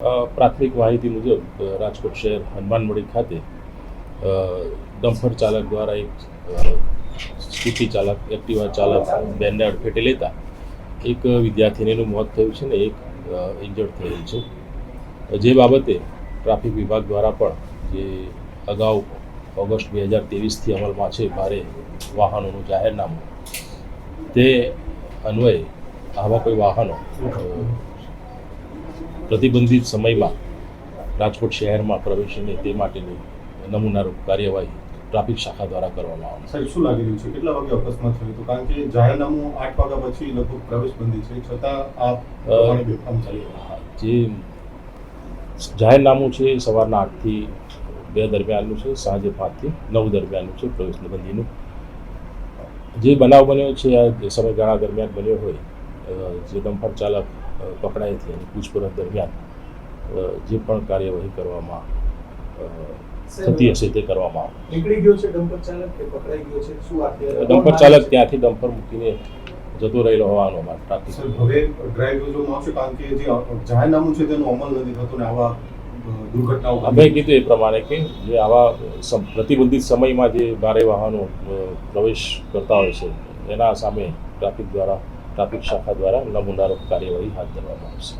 પ્રાથમિક માહિતી મુજબ રાજકોટ શહેર હનુમાનમળી ખાતે ડમ્પર ચાલક દ્વારા એક સ્કૂટી ચાલક એક્ટિવા ચાલક બેનને અડફેટે લેતા એક વિદ્યાર્થીનીનું મોત થયું છે ને એક ઇન્જર્ડ થયેલ છે, જે બાબતે ટ્રાફિક વિભાગ દ્વારા પણ જે અગાઉ ઓગસ્ટ 2023થી અમલમાં છે ભારે વાહનોનું જાહેરનામું, તે અન્વયે આવા કોઈ વાહનો પ્રતિબંધિત સમયમાં રાજકોટ શહેરમાં પ્રવેશે નહીં તે માટેની નમૂનારૂપ કાર્યવાહી ટ્રાફિક શાખા દ્વારા કરવામાં આવશે. સાહેબ, શું લાગી રહ્યું છે, કેટલા વાગે અકસ્માત થયો હતો? કારણ કે જાહેરનામું 8 વાગ્યા પછી લગભગ પ્રવેશ બંધી છે, છતાં આ બેફામ ચાલી રહ્યું છે. જે જાહેરનામું છે એ સવારના 8 થી 2 દરમિયાનનું છે, સાંજે 5 થી 9 દરમિયાનનું છે પ્રવેશ બંધીનું. જે બનાવ બન્યો છે આ સમયગાળા દરમિયાન બન્યો હોય, જે ડમ્પર ચાલક પકડાય છે અને પૂછપરછ દરમિયાન જે પણ કાર્યવાહી કરવામાં થતી હશે તે કરવામાં આવે. નીકળી ગયો છે ડમ્પર ચાલક કે પકડાઈ ગયો છે? શું ડમ્પર ચાલક ત્યાંથી ડમ્પર મૂકીને જતો રહેલો હોવાનો ટ્રાફિક. હવે ડ્રાઈવ યોજવામાં આવશે, કારણ કે જે જાહેરનામું છે તેનો અમલ નથી થતો ને આવા દુર્ઘટનાઓ. અમે કીધું એ પ્રમાણે કે જે આવા પ્રતિબંધિત સમયમાં જે ભારે વાહનો પ્રવેશ કરતા હોય છે એના સામે ટ્રાફિક શાખા દ્વારા નમૂનારૂપ કાર્યવાહી હાથ ધરવામાં આવશે.